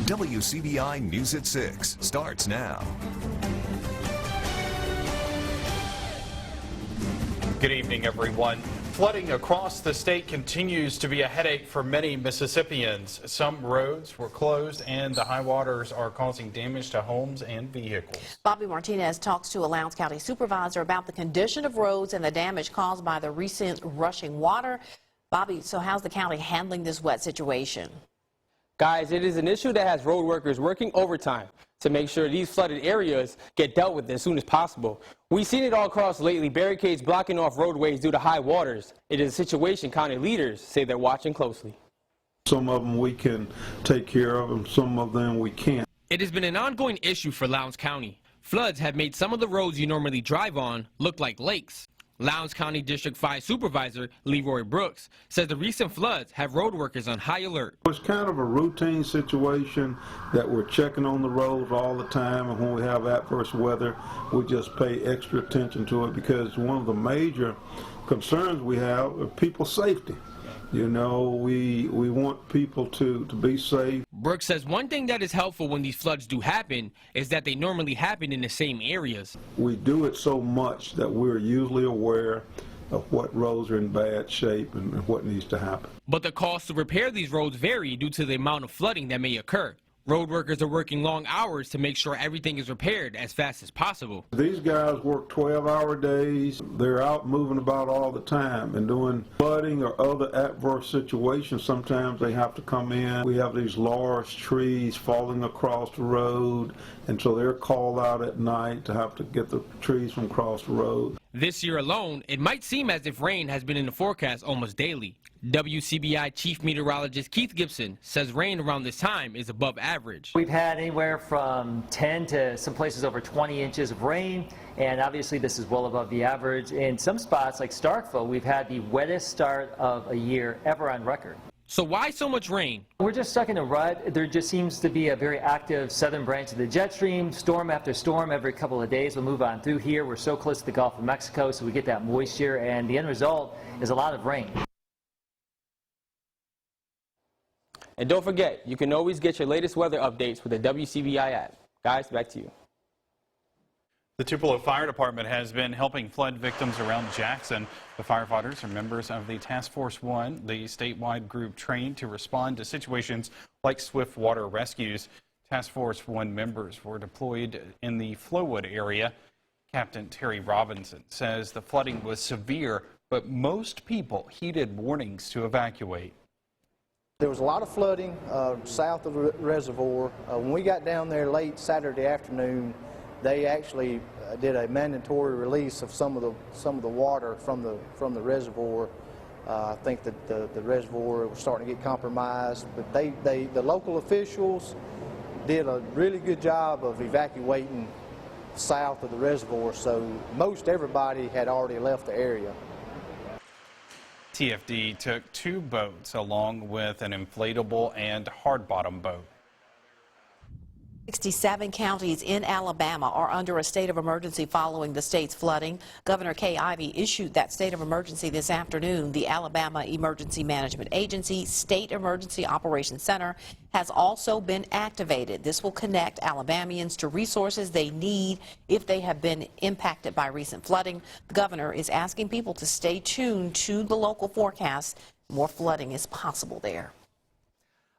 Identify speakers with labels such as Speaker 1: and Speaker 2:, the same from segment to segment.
Speaker 1: WCBI News at 6 starts now.
Speaker 2: Good evening, everyone. Flooding across the state continues to be a headache for many Mississippians. Some roads were closed and the high waters are causing damage to homes and vehicles.
Speaker 3: Bobby Martinez talks to a Lowndes County supervisor about the condition of roads and the damage caused by the recent rushing water. Bobby, so how's the county handling this wet situation?
Speaker 4: Guys, it is an issue that has road workers working overtime to make sure these flooded areas get dealt with as soon as possible. We've seen it all across lately, barricades blocking off roadways due to high waters. It is a situation county leaders say they're watching closely.
Speaker 5: Some of them we can take care of, and some of them we can't.
Speaker 4: It has been an ongoing issue for Lowndes County. Floods have made some of the roads you normally drive on look like lakes. Lowndes County District 5 Supervisor Leroy Brooks says the recent floods have road workers on high alert.
Speaker 5: It's kind of a routine situation that we're checking on the roads all the time, and when we have adverse weather, we just pay extra attention to it because one of the major concerns we have is people's safety. You know, we want people to be safe.
Speaker 4: Brooks says one thing that is helpful when these floods do happen is that they normally happen in the same areas.
Speaker 5: We do it so much that we're usually aware of what roads are in bad shape and what needs to happen.
Speaker 4: But the cost to repair these roads vary due to the amount of flooding that may occur. Road workers are working long hours to make sure everything is repaired as fast as possible.
Speaker 5: These guys work 12-hour days. They're out moving about all the time and doing flooding or other adverse situations. Sometimes they have to come in. We have these large trees falling across the road, and so they're called out at night to have to get the trees from across the road.
Speaker 4: This year alone, it might seem as if rain has been in the forecast almost daily. WCBI Chief Meteorologist Keith Gibson says rain around this time is above average.
Speaker 6: We've had anywhere from 10 to some places over 20 inches of rain, and obviously this is well above the average. In some spots like Starkville, we've had the wettest start of a year ever on record.
Speaker 4: So why so much rain?
Speaker 6: We're just stuck in a rut. There just seems to be a very active southern branch of the jet stream. Storm after storm every couple of days. We'll move on through here. We're so close to the Gulf of Mexico, so we get that moisture, and the end result is a lot of rain.
Speaker 4: And don't forget, you can always get your latest weather updates with the WCBI app. Guys, back to you.
Speaker 2: The Tupelo Fire Department has been helping flood victims around Jackson. The firefighters are members of the Task Force 1, the statewide group trained to respond to situations like swift water rescues. Task Force 1 members were deployed in the Flowood area. Captain Terry Robinson says the flooding was severe, but most people heeded warnings to evacuate.
Speaker 7: There was a lot of flooding south of the reservoir. When we got down there late Saturday afternoon, they actually did a mandatory release of some of the water from the reservoir. I think that the reservoir was starting to get compromised, but the local officials did a really good job of evacuating south of the reservoir, so most everybody had already left the area.
Speaker 2: TFD took 2 boats along with an inflatable and hard-bottom boat.
Speaker 3: 67 counties in Alabama are under a state of emergency following the state's flooding. Governor Kay Ivey issued that state of emergency this afternoon. The Alabama Emergency Management Agency State Emergency Operations Center has also been activated. This will connect Alabamians to resources they need if they have been impacted by recent flooding. The governor is asking people to stay tuned to the local forecast. More flooding is possible there.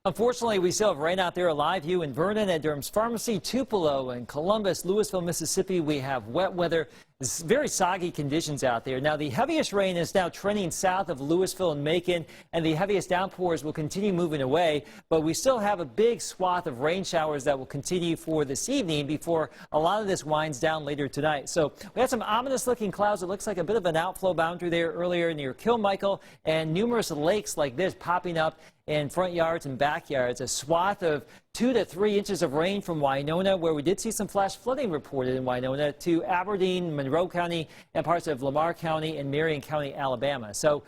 Speaker 6: Unfortunately, we still have rain out there. A live view in Vernon at Durham's Pharmacy, Tupelo, and Columbus, Louisville, Mississippi. We have wet weather. It's very soggy conditions out there. Now, the heaviest rain is now trending south of Louisville and Macon, and the heaviest downpours will continue moving away. But we still have a big swath of rain showers that will continue for this evening before a lot of this winds down later tonight. So we had some ominous-looking clouds. It looks like a bit of an outflow boundary there earlier near Kilmichael, and numerous lakes like this popping up in front yards and backyards. A swath of 2 to 3 inches of rain from Winona, where we did see some flash flooding reported in Winona, to Aberdeen, Monroe County, and parts of Lamar County and Marion County, Alabama. So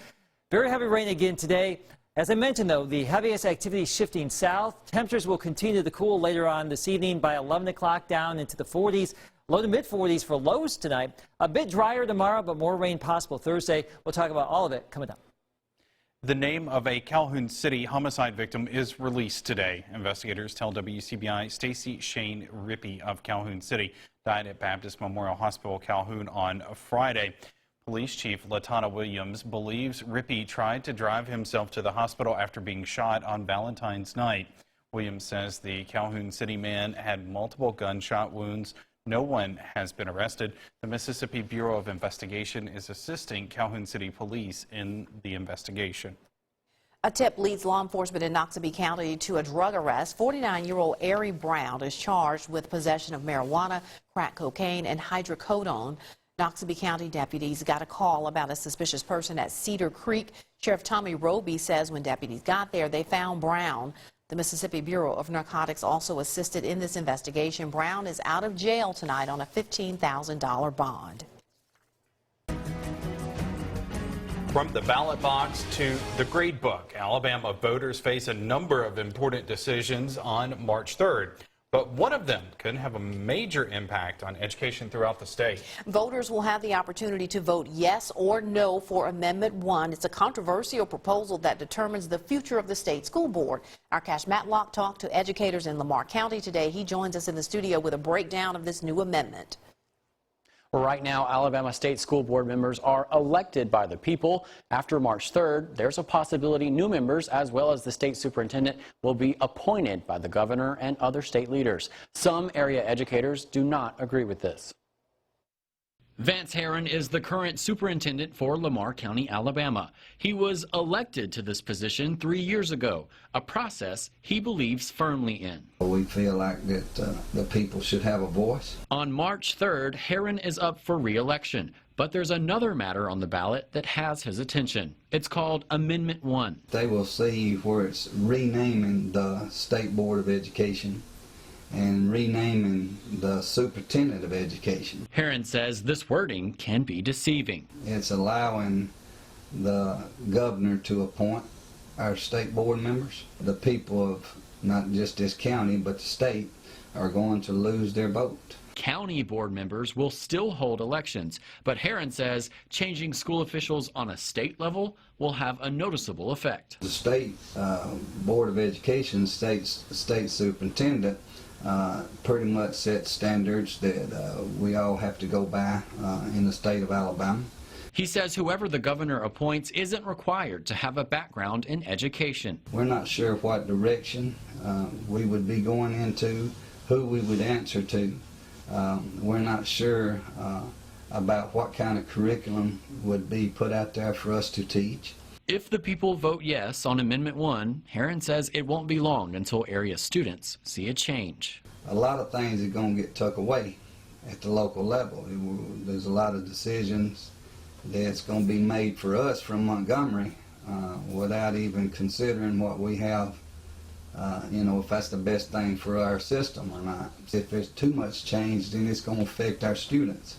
Speaker 6: very heavy rain again today. As I mentioned, though, the heaviest activity shifting south. Temperatures will continue to cool later on this evening by 11 o'clock down into the 40s. Low to mid 40s for lows tonight. A bit drier tomorrow, but more rain possible Thursday. We'll talk about all of it coming up.
Speaker 2: The name of a Calhoun City homicide victim is released today. Investigators tell WCBI Stacy Shane Rippey of Calhoun City died at Baptist Memorial Hospital Calhoun on Friday. Police Chief Latana Williams believes Rippey tried to drive himself to the hospital after being shot on Valentine's night. Williams says the Calhoun City man had multiple gunshot wounds. No one has been arrested. The Mississippi Bureau of Investigation is assisting Calhoun City Police in the investigation.
Speaker 3: A tip leads law enforcement in Noxubee County to a drug arrest. 49-year-old Ari Brown is charged with possession of marijuana, crack cocaine, and hydrocodone. Noxubee County deputies got a call about a suspicious person at Cedar Creek. Sheriff Tommy Roby says when deputies got there, they found Brown. The Mississippi Bureau of Narcotics also assisted in this investigation. Brown is out of jail tonight on a $15,000 bond.
Speaker 2: From the ballot box to the grade book, Alabama voters face a number of important decisions on March 3rd. But one of them could have a major impact on education throughout the state.
Speaker 3: Voters will have the opportunity to vote yes or no for Amendment 1. It's a controversial proposal that determines the future of the state school board. Our Cash Matlock talked to educators in Lamar County today. He joins us in the studio with a breakdown of this new amendment.
Speaker 8: Right now, Alabama state school board members are elected by the people. After March 3rd, there's a possibility new members, as well as the state superintendent, will be appointed by the governor and other state leaders. Some area educators do not agree with this.
Speaker 9: Vance Herron is the current superintendent for Lamar County, Alabama. He was elected to this position 3 years ago, a process he believes firmly in.
Speaker 10: We feel like that the people should have a voice.
Speaker 9: On March 3rd, Herron is up for re-election, but there's another matter on the ballot that has his attention. It's called Amendment 1.
Speaker 10: They will see where it's renaming the State Board of Education and renaming the Superintendent of Education.
Speaker 9: Herron says this wording can be deceiving.
Speaker 10: It's allowing the governor to appoint our state board members. The people of not just this county but the state are going to lose their vote.
Speaker 9: County board members will still hold elections, but Herron says changing school officials on a state level will have a noticeable effect.
Speaker 10: The State Board of Education, state superintendent, pretty much set standards that we all have to go by in the state of Alabama.
Speaker 9: He says whoever the governor appoints isn't required to have a background in education.
Speaker 10: We're not sure what direction we would be going into, who we would answer to. We're not sure about what kind of curriculum would be put out there for us to teach.
Speaker 9: If the people vote yes on Amendment 1, Herron says it won't be long until area students see a change.
Speaker 10: A lot of things are going to get tucked away at the local level. There's a lot of decisions that's going to be made for us from Montgomery without even considering what we have, if that's the best thing for our system or not. If there's too much change, then it's going to affect our students.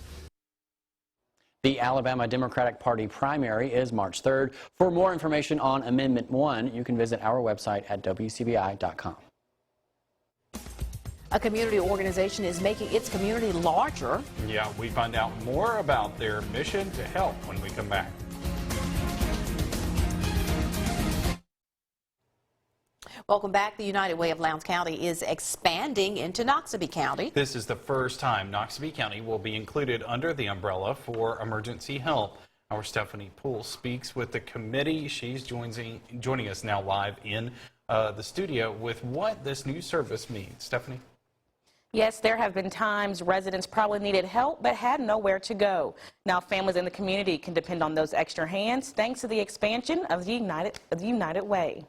Speaker 8: The Alabama Democratic Party primary is March 3rd. For more information on Amendment 1, you can visit our website at WCBI.com.
Speaker 3: A community organization is making its community larger.
Speaker 2: Yeah, we find out more about their mission to help when we come back.
Speaker 3: Welcome back. The United Way of Lowndes County is expanding into Noxubee County.
Speaker 2: This is the first time Noxubee County will be included under the umbrella for emergency help. Our Stephanie Poole speaks with the committee. She's joining us now live in the studio with what this new service means. Stephanie?
Speaker 11: Yes, there have been times residents probably needed help but had nowhere to go. Now families in the community can depend on those extra hands thanks to the expansion of the United Way.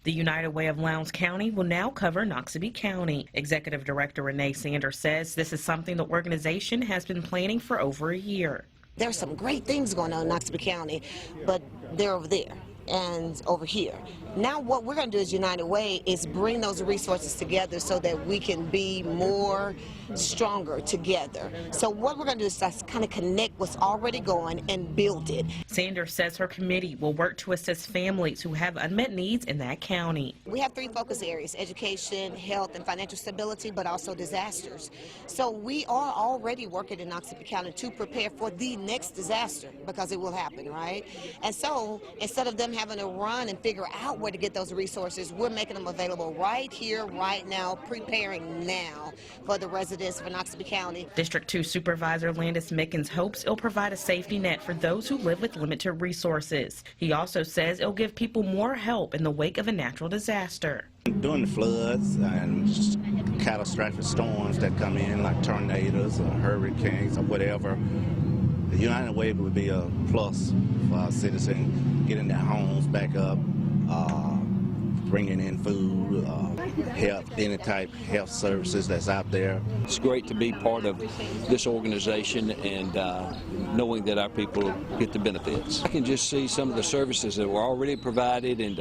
Speaker 11: The United Way of Lowndes County will now cover Noxubee County. Executive Director Renee Sanders says this is something the organization has been planning for over a year.
Speaker 12: There's some great things going on in Noxubee County, but they're over there. and over here. Now what we're going to do as United Way is bring those resources together so that we can be more stronger together. So what we're going to do is just kind of connect what's already going and build it.
Speaker 11: Sanders says her committee will work to assist families who have unmet needs in that county.
Speaker 12: We have 3 focus areas: education, health, and financial stability, but also disasters. So we are already working in Oxford County to prepare for the next disaster, because it will happen, right? And so instead of them having to run and figure out where to get those resources, we're making them available right here, right now, preparing now for the residents of Oxford County.
Speaker 11: District 2 Supervisor Landis Mickens hopes it'll provide a safety net for those who live with limited resources. He also says it'll give people more help in the wake of a natural disaster.
Speaker 13: During the floods and catastrophic storms that come in, like tornadoes or hurricanes or whatever, the United Way would be a plus for our citizens, getting their homes back up, bringing in food, health, any type of health services that's out there.
Speaker 14: It's great to be part of this organization and knowing that our people get the benefits. I can just see some of the services that were already provided and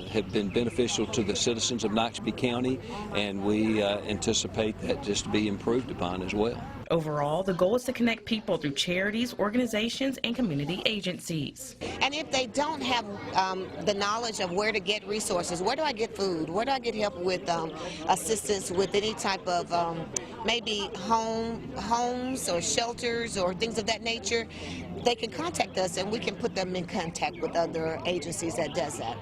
Speaker 14: have been beneficial to the citizens of Knoxville County, and we anticipate that just to be improved upon as well.
Speaker 11: Overall, the goal is to connect people through charities, organizations, and community agencies.
Speaker 12: And if they don't have the knowledge of where to get resources, where do I get food? Where do I get help with assistance with any type of maybe homes or shelters or things of that nature, they can contact us and we can put them in contact with other agencies that does that.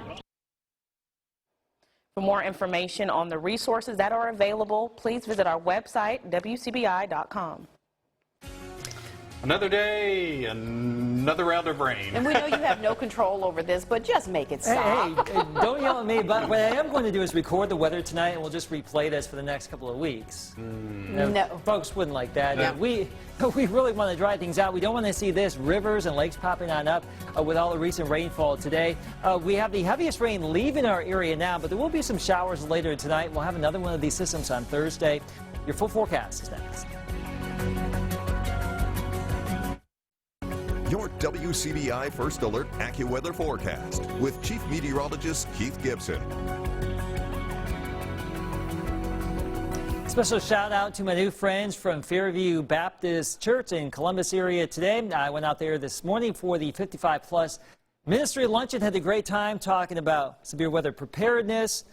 Speaker 11: For more information on the resources that are available, please visit our website, WCBI.com.
Speaker 2: Another day, another round of rain.
Speaker 3: And we know you have no control over this, but just make it stop.
Speaker 6: Hey, don't yell at me, but what I am going to do is record the weather tonight, and we'll just replay this for the next couple of weeks.
Speaker 3: No.
Speaker 6: Folks wouldn't like that.
Speaker 3: No.
Speaker 6: We really want to dry things out. We don't want to see this, rivers and lakes popping on up with all the recent rainfall today. We have the heaviest rain leaving our area now, but there will be some showers later tonight. We'll have another one of these systems on Thursday. Your full forecast is next.
Speaker 1: Your WCBI First Alert AccuWeather forecast with Chief Meteorologist Keith Gibson.
Speaker 6: Special shout out to my new friends from Fairview Baptist Church in Columbus area today. I went out there this morning for the 55 Plus Ministry Luncheon. Had a great time talking about severe weather preparedness,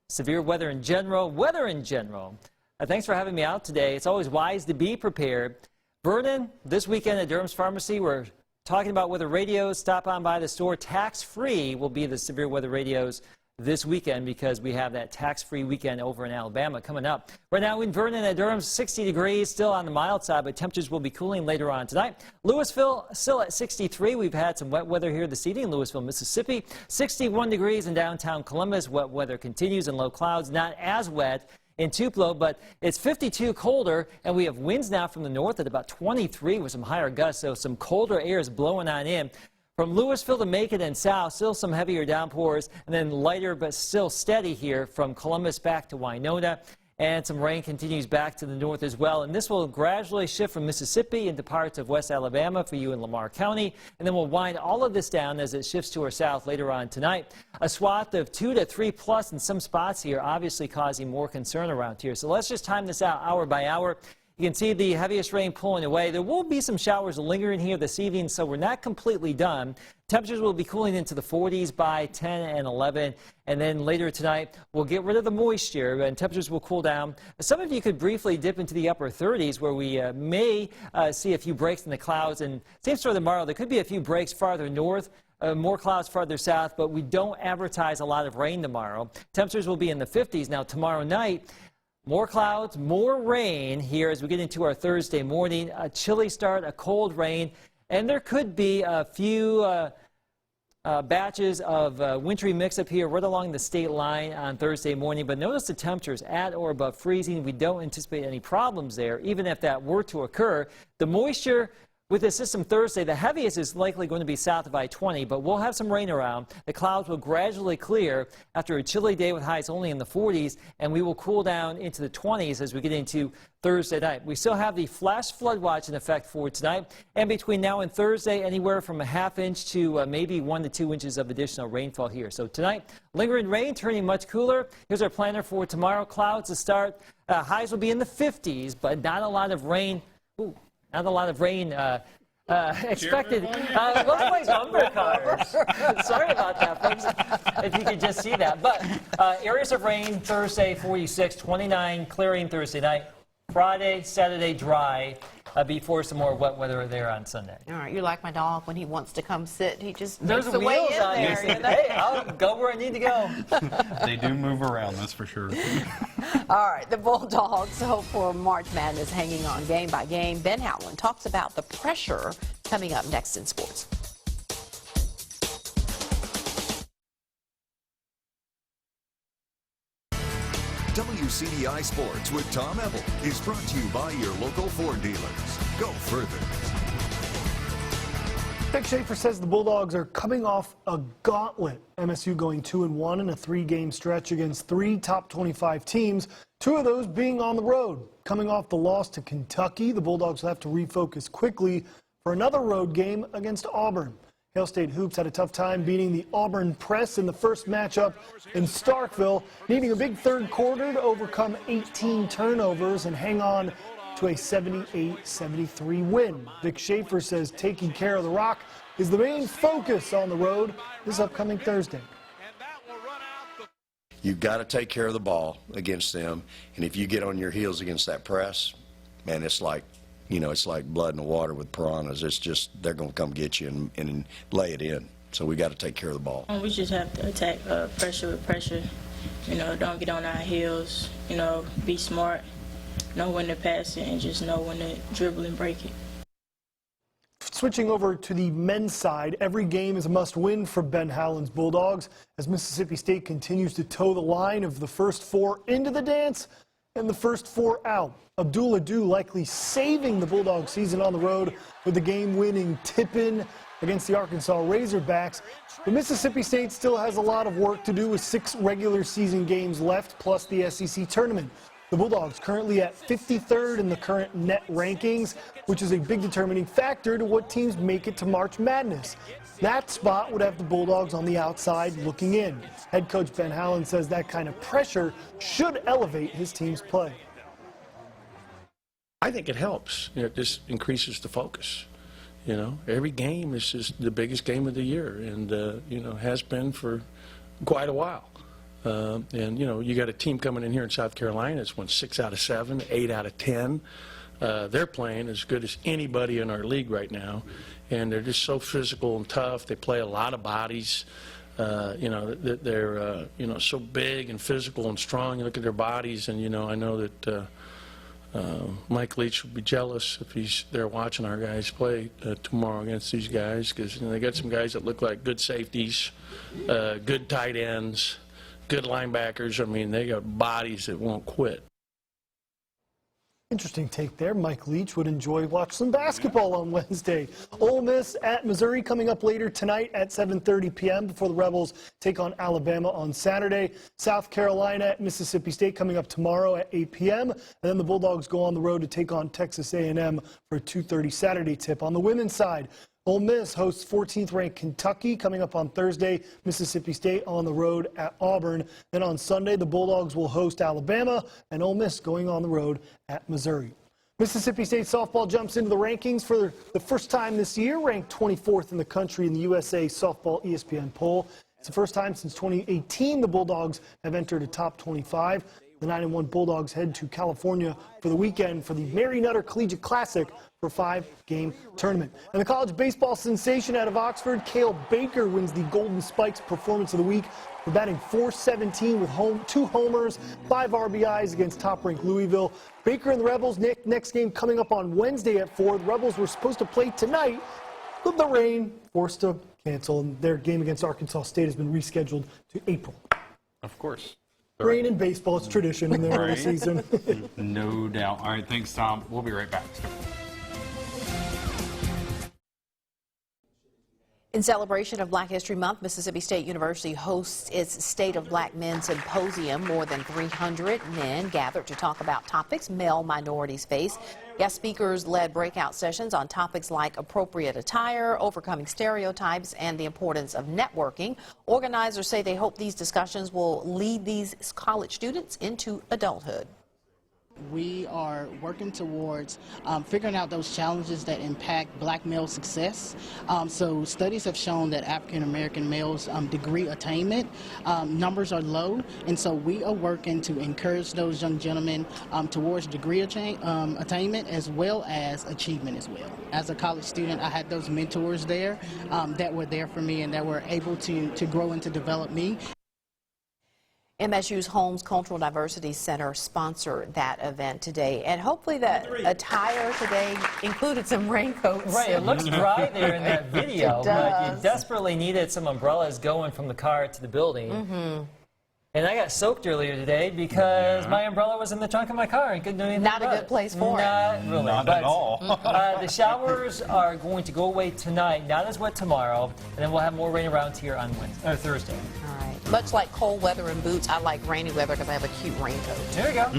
Speaker 6: severe weather in general, weather in general. Thanks for having me out today. It's always wise to be prepared. Vernon, this weekend at Durham's Pharmacy, we're talking about weather radios. Stop on by the store. Tax-free will be the severe weather radios this weekend because we have that tax-free weekend over in Alabama coming up. Right now in Vernon at Durham, 60 degrees, still on the mild side, but temperatures will be cooling later on tonight. Louisville still at 63. We've had some wet weather here this evening in Louisville, Mississippi. 61 degrees in downtown Columbus. Wet weather continues and low clouds, not as wet in Tupelo, but it's 52 colder, and we have winds now from the north at about 23 with some higher gusts, so some colder air is blowing on in. From Louisville to Macon and south, still some heavier downpours, and then lighter but still steady here from Columbus back to Winona. And some rain continues back to the north as well. And this will gradually shift from Mississippi into parts of West Alabama for you in Lamar County. And then we'll wind all of this down as it shifts to our south later on tonight. A swath of 2 to 3 plus in some spots here, obviously causing more concern around here. So let's just time this out hour by hour. You can see the heaviest rain pulling away. There will be some showers lingering here this evening, so we're not completely done. Temperatures will be cooling into the 40s by 10 and 11. And then later tonight, we'll get rid of the moisture and temperatures will cool down. Some of you could briefly dip into the upper 30s where we may see a few breaks in the clouds. And same story tomorrow. There could be a few breaks farther north. More clouds farther south, but we don't advertise a lot of rain tomorrow. Temperatures will be in the 50s. Now tomorrow night, more clouds, more rain here as we get into our Thursday morning. A chilly start, a cold rain, and there could be a few batches of wintry mix-up here right along the state line on Thursday morning. But notice the temperatures at or above freezing. We don't anticipate any problems there, even if that were to occur. The moisture With the system Thursday, the heaviest is likely going to be south of I-20, but we'll have some rain around. The clouds will gradually clear after a chilly day with highs only in the 40s, and we will cool down into the 20s as we get into Thursday night. We still have the flash flood watch in effect for tonight, and between now and Thursday, anywhere from a ½ inch to maybe 1 to 2 inches of additional rainfall here. So tonight, lingering rain, turning much cooler. Here's our planner for tomorrow. Clouds to start. Highs will be in the 50s, but not a lot of rain. Ooh. Not a lot of rain expected. Let's play number cards. Sorry about that, folks, if you could just see that. But areas of rain Thursday, 46, 29, clearing Thursday night. Friday, Saturday, dry. Before some more wet weather there on Sunday.
Speaker 3: All right, you're like my dog when he wants to come sit. He just
Speaker 6: There's
Speaker 3: makes a way
Speaker 6: wheels
Speaker 3: in
Speaker 6: on
Speaker 3: there.
Speaker 6: you. Hey, I'll go where I need to go.
Speaker 2: They do move around, that's for sure.
Speaker 3: All right, the Bulldogs hope for March Madness hanging on game by game. Ben Howland talks about the pressure coming up next in sports.
Speaker 1: WCBI Sports with Tom Ebel is brought to you by your local Ford dealers. Go further.
Speaker 15: Vic Schaefer says the Bulldogs are coming off a gauntlet. MSU going 2-1 in a 3-game stretch against 3 top 25 teams, 2 of those being on the road. Coming off the loss to Kentucky, the Bulldogs will have to refocus quickly for another road game against Auburn. Hail State Hoops had a tough time beating the Auburn Press in the first matchup in Starkville, needing a big third quarter to overcome 18 turnovers and hang on to a 78-73 win. Vic Schaefer says taking care of the rock is the main focus on the road this upcoming Thursday.
Speaker 16: You've got to take care of the ball against them, and if you get on your heels against that press, man, it's like, you know, it's like blood in the water with piranhas. It's just, they're going to come get you and lay it in. So we got to take care of the ball.
Speaker 17: We just have to attack pressure with pressure. You know, don't get on our heels. You know, be smart. Know when to pass it and just know when to dribble and break it.
Speaker 15: Switching over to the men's side, every game is a must-win for Ben Howland's Bulldogs as Mississippi State continues to toe the line of the first 4 into the dance and the first 4 out. Abdul Adu likely saving the Bulldog season on the road with the game-winning tip-in against the Arkansas Razorbacks. But Mississippi State still has a lot of work to do with 6 regular season games left, plus the SEC tournament. The Bulldogs currently at 53rd in the current net rankings, which is a big determining factor to what teams make it to March Madness. That spot would have the Bulldogs on the outside looking in. Head coach Ben Howland says that kind of pressure should elevate his team's play.
Speaker 18: I think it helps. You know, it just increases the focus. You know, every game is just the biggest game of the year, and you know, has been for quite a while. And you know, you got a team coming in here in South Carolina that's won 6 out of 7, 8 out of 10. They're playing as good as anybody in our league right now, and they're just so physical and tough. They play a lot of bodies. You know, they're you know, so big and physical and strong. You look at their bodies, and you know, I know that Mike Leach would be jealous if he's there watching our guys play tomorrow against these guys, because you know, they got some guys that look like good safeties, good tight ends, good linebackers. I mean, they got bodies that won't quit.
Speaker 15: Interesting take there. Mike Leach would enjoy watching some basketball on Wednesday. Ole Miss at Missouri coming up later tonight at 7:30 p.m. before the Rebels take on Alabama on Saturday. South Carolina at Mississippi State coming up tomorrow at 8 p.m. And then the Bulldogs go on the road to take on Texas A&M for a 2:30 Saturday tip. On the women's side, Ole Miss hosts 14th-ranked Kentucky coming up on Thursday. Mississippi State on the road at Auburn. Then on Sunday, the Bulldogs will host Alabama, and Ole Miss going on the road at Missouri. Mississippi State softball jumps into the rankings for the first time this year, ranked 24th in the country in the USA Softball ESPN poll. It's the first time since 2018 the Bulldogs have entered a top 25. The 9-1 Bulldogs head to California for the weekend for the Mary Nutter Collegiate Classic for a 5-game tournament. And the college baseball sensation out of Oxford, Cale Baker, wins the Golden Spikes Performance of the Week for batting .417 with 2 homers, 5 RBIs against top-ranked Louisville. Baker and the Rebels, next game coming up on Wednesday at 4. The Rebels were supposed to play tonight, but the rain forced to cancel, and their game against Arkansas State has been rescheduled to April.
Speaker 2: Of course.
Speaker 15: Rain and baseball, it's tradition in the early season.
Speaker 2: No doubt. All right, thanks, Tom. We'll be right back.
Speaker 3: In celebration of Black History Month, Mississippi State University hosts its State of Black Men Symposium. More than 300 men gathered to talk about topics male minorities face. Guest speakers led breakout sessions on topics like appropriate attire, overcoming stereotypes, and the importance of networking. Organizers say they hope these discussions will lead these college students into adulthood.
Speaker 19: We are working towards figuring out those challenges that impact black male success. So studies have shown that African American males' degree attainment numbers are low, and so we are working to encourage those young gentlemen towards degree attainment as well as achievement as well. As a college student, I had those mentors there that were there for me and that were able to grow and to develop me.
Speaker 3: MSU's Holmes Cultural Diversity Center sponsored that event today, and hopefully the attire today included some raincoats.
Speaker 6: Right, it looks dry there in that video, but you desperately needed some umbrellas going from the car to the building. And I got soaked earlier today because my umbrella was in the trunk of my car and couldn't do anything
Speaker 3: Not
Speaker 6: about
Speaker 3: a good place for it.
Speaker 6: Not really.
Speaker 2: Not at all.
Speaker 6: The showers are going to go away tonight, not as wet tomorrow, and then we'll have more rain around here on Thursday.
Speaker 3: All right. Much like cold weather and boots, I like rainy weather because I have a cute raincoat.
Speaker 6: There you go.